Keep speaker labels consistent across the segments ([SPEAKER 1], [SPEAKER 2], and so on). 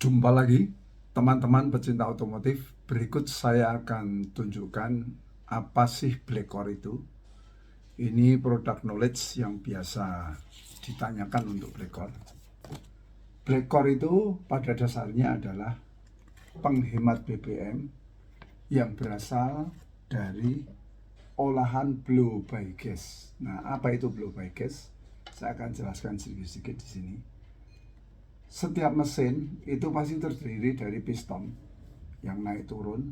[SPEAKER 1] Jumpa lagi teman-teman pecinta otomotif. Berikut saya akan tunjukkan apa sih Black Core itu. Ini produk knowledge yang biasa ditanyakan untuk Black Core. Black Core itu pada dasarnya adalah penghemat BBM yang berasal dari olahan blow by gas. Nah, apa itu blow by gas? Saya akan jelaskan sedikit-sedikit di sini. Setiap mesin itu pasti terdiri dari piston yang naik turun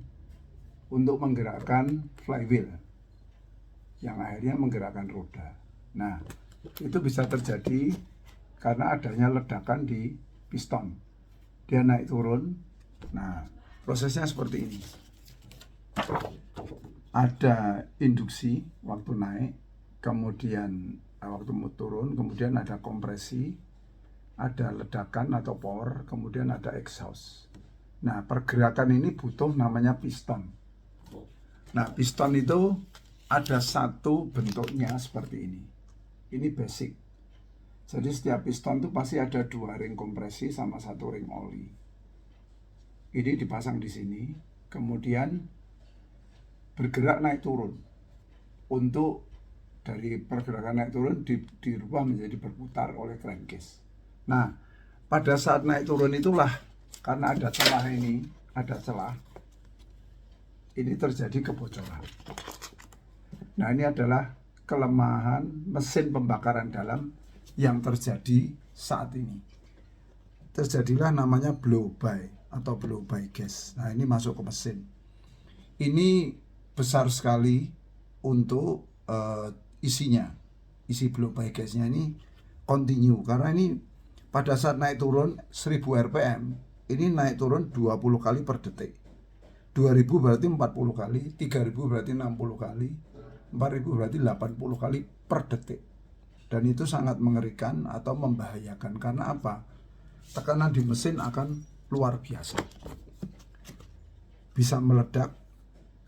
[SPEAKER 1] untuk menggerakkan flywheel yang akhirnya menggerakkan roda. Nah, itu bisa terjadi karena adanya ledakan di piston. Dia naik turun. Nah, prosesnya seperti ini. Ada induksi waktu naik, kemudian waktu mau turun, kemudian ada kompresi, ada ledakan atau power, kemudian ada exhaust. Nah, pergerakan ini butuh namanya piston. Nah, piston itu ada satu bentuknya seperti ini. Ini basic. Jadi setiap piston itu pasti ada 2 ring kompresi sama 1 ring oli. Ini dipasang di sini, kemudian bergerak naik turun. Untuk dari pergerakan naik turun dirubah menjadi berputar oleh crankcase. Nah, pada saat naik turun itulah karena ada celah ini, ini terjadi kebocoran. Nah, ini adalah kelemahan mesin pembakaran dalam yang terjadi saat ini. Terjadilah namanya blow by atau blow by gas. Nah, ini masuk ke mesin. Ini besar sekali untuk isinya. Isi blow by gasnya ini continue karena ini pada saat naik turun 1000 rpm ini naik turun 20 kali per detik. 2000 berarti 40 kali, 3000 berarti 60 kali, 4000 berarti 80 kali per detik. Dan itu sangat mengerikan atau membahayakan. Karena apa? Tekanan di mesin akan luar biasa. Bisa meledak,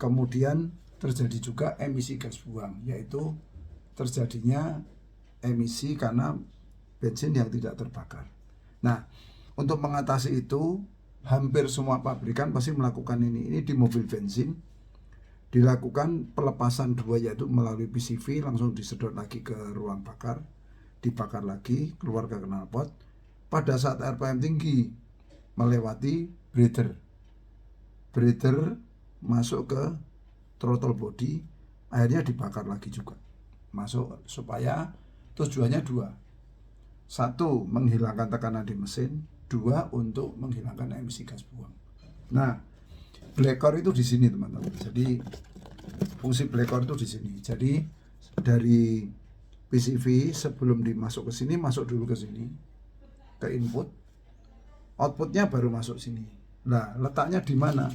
[SPEAKER 1] kemudian terjadi juga emisi gas buang, yaitu terjadinya emisi karena bensin yang tidak terbakar. Nah, untuk mengatasi itu, hampir semua pabrikan pasti melakukan ini. Ini di mobil bensin dilakukan pelepasan 2, yaitu melalui PCV, langsung disedot lagi ke ruang bakar, dibakar lagi, keluar ke knalpot. Pada saat RPM tinggi, melewati breather masuk ke throttle body, akhirnya dibakar lagi juga. Masuk supaya tujuannya 2. 1, menghilangkan tekanan di mesin. 2, untuk menghilangkan emisi gas buang. Nah, Black Core itu di sini, teman-teman. Jadi fungsi Black Core itu di sini. Jadi dari PCV sebelum dimasuk ke sini, masuk dulu ke sini, ke input. Outputnya baru masuk sini. Nah, letaknya di mana?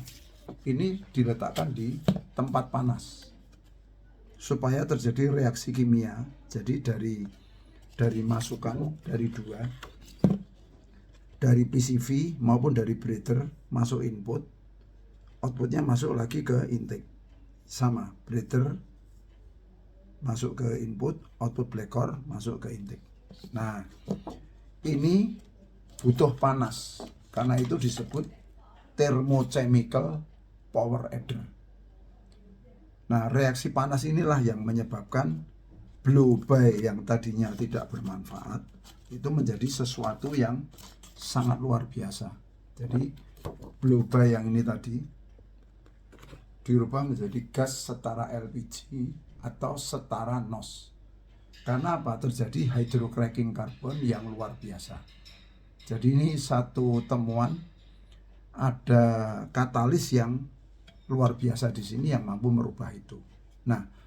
[SPEAKER 1] Ini diletakkan di tempat panas supaya terjadi reaksi kimia. Jadi dari masukan dari 2, dari PCV maupun dari breather masuk input, outputnya masuk lagi ke intake. Sama, breather masuk ke input, output Black Core masuk ke intake. Nah, ini butuh panas, karena itu disebut thermochemical power adder. Nah, reaksi panas inilah yang menyebabkan blow by yang tadinya tidak bermanfaat itu menjadi sesuatu yang sangat luar biasa. Jadi blow by yang ini tadi dirubah menjadi gas setara LPG atau setara NOx. Karena apa? Terjadi hydrocracking karbon yang luar biasa. Jadi ini satu temuan, ada katalis yang luar biasa di sini yang mampu merubah itu. Nah,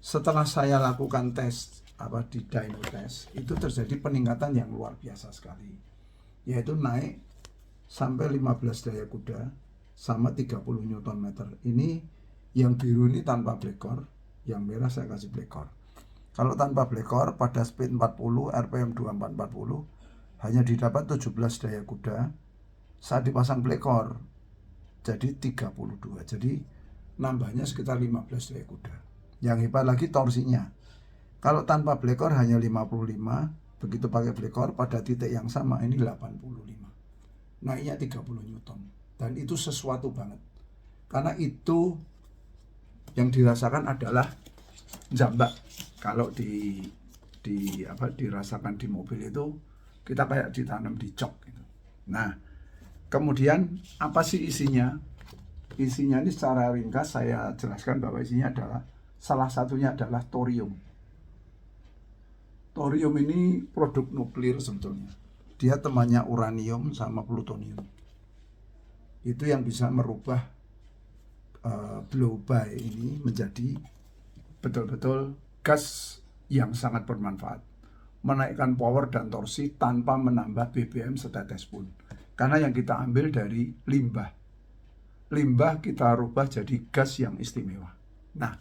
[SPEAKER 1] setelah saya lakukan tes di dyno test, itu terjadi peningkatan yang luar biasa sekali, yaitu naik sampai 15 daya kuda sama 30 Nm. Ini yang biru ini tanpa Black Core, yang merah saya kasih Black Core. Kalau tanpa Black Core pada speed 40 rpm 2440 hanya didapat 17 daya kuda. Saat dipasang Black Core jadi 32, jadi nambahnya sekitar 15 daya kuda. Yang hebat lagi torsinya. Kalau tanpa Black Core hanya 55, begitu pakai Black Core pada titik yang sama ini 85. naiknya 30 Newton. Dan itu sesuatu banget. Karena itu yang dirasakan adalah jambak. Kalau dirasakan di mobil itu kita kayak ditanam di jok gitu. Nah, kemudian apa sih isinya? Isinya ini secara ringkas saya jelaskan bahwa isinya adalah salah satunya adalah thorium. Thorium ini produk nuklir sebetulnya. Dia temannya uranium sama plutonium. Itu yang bisa merubah blow-by ini menjadi betul-betul gas yang sangat bermanfaat. Menaikkan power dan torsi tanpa menambah BBM setetes pun. Karena yang kita ambil dari limbah. Limbah kita rubah jadi gas yang istimewa. Nah,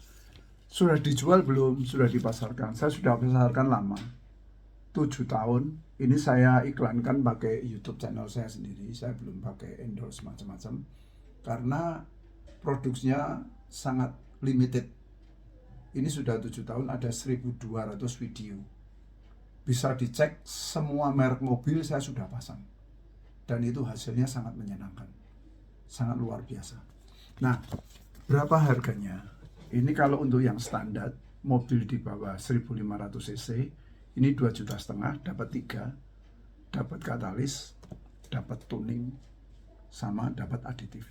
[SPEAKER 1] sudah dijual belum? Sudah dipasarkan. Saya sudah pasarkan lama. 7 tahun. Ini saya iklankan pakai YouTube channel saya sendiri. Saya belum pakai endorse macam-macam. Karena produksinya sangat limited. Ini sudah 7 tahun, ada 1.200 video. Bisa dicek, semua merek mobil saya sudah pasang. Dan itu hasilnya sangat menyenangkan. Sangat luar biasa. Nah, berapa harganya? Ini kalau untuk yang standar, mobil di bawah 1.500 cc, ini 2,5 juta, dapat 3, dapat katalis, dapat tuning, sama dapat aditif.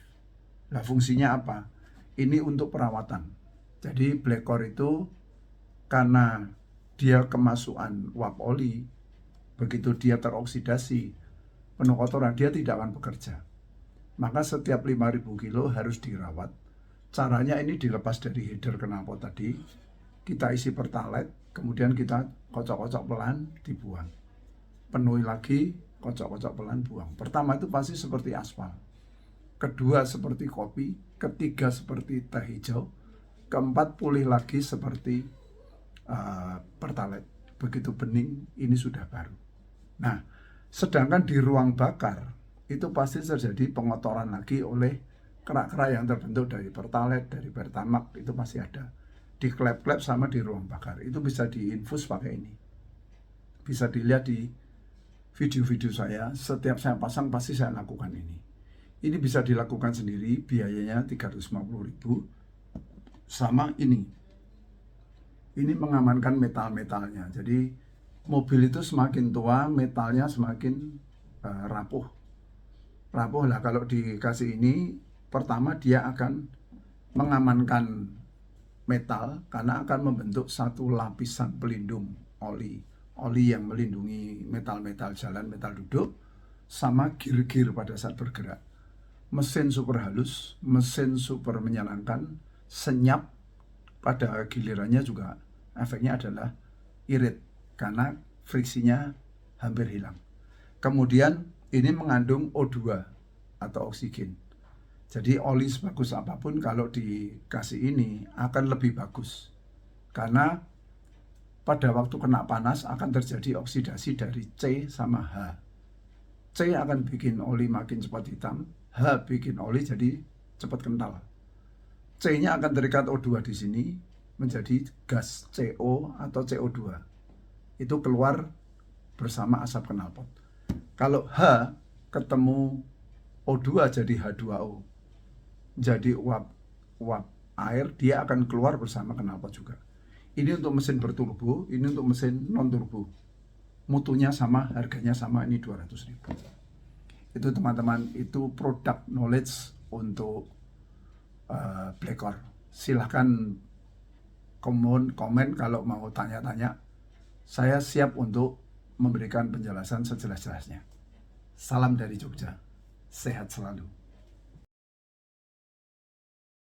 [SPEAKER 1] Nah, fungsinya apa? Ini untuk perawatan. Jadi black core itu karena dia kemasukan uap oli, begitu dia teroksidasi, penuh kotoran, dia tidak akan bekerja. Maka setiap 5.000 kilo harus dirawat. Caranya ini dilepas dari header knalpot tadi, kita isi pertalite, kemudian kita kocok-kocok pelan, dibuang. Penuhi lagi, kocok-kocok pelan, buang. Pertama itu pasti seperti aspal. Kedua seperti kopi, ketiga seperti teh hijau, keempat pulih lagi seperti pertalite. Begitu bening, ini sudah baru. Nah, sedangkan di ruang bakar, itu pasti terjadi pengotoran lagi oleh kerak-kerak yang terbentuk dari pertalite, dari pertamax, itu masih ada. Di klep-klep sama di ruang bakar, itu bisa diinfus pakai ini. Bisa dilihat di video-video saya, setiap saya pasang pasti saya lakukan ini. Ini bisa dilakukan sendiri, biayanya 350.000. Sama ini. Ini mengamankan metal-metalnya. Jadi mobil itu semakin tua, metalnya semakin rapuh. Rapuh lah kalau dikasih ini, pertama dia akan mengamankan metal karena akan membentuk satu lapisan pelindung oli yang melindungi metal-metal jalan, metal duduk, sama gear-gear pada saat bergerak. Mesin super halus, mesin super menyenangkan, senyap, pada gilirannya juga efeknya adalah irit karena friksinya hampir hilang. Kemudian ini mengandung O2 atau oksigen. Jadi oli sebagus apapun kalau dikasih ini akan lebih bagus. Karena pada waktu kena panas akan terjadi oksidasi dari C sama H. C akan bikin oli makin cepat hitam, H bikin oli jadi cepat kental. C-nya akan terikat O2 di sini menjadi gas CO atau CO2. Itu keluar bersama asap knalpot. Kalau H ketemu O2 jadi H2O. Jadi uap air dia akan keluar bersama knalpot juga. Ini untuk mesin berturbo, ini untuk mesin non turbo. Mutunya sama, harganya sama, ini 200.000. Itu teman-teman, itu product knowledge untuk black core. Silahkan komen kalau mau tanya-tanya. Saya siap untuk memberikan penjelasan sejelas-jelasnya. Salam dari Jogja, sehat selalu.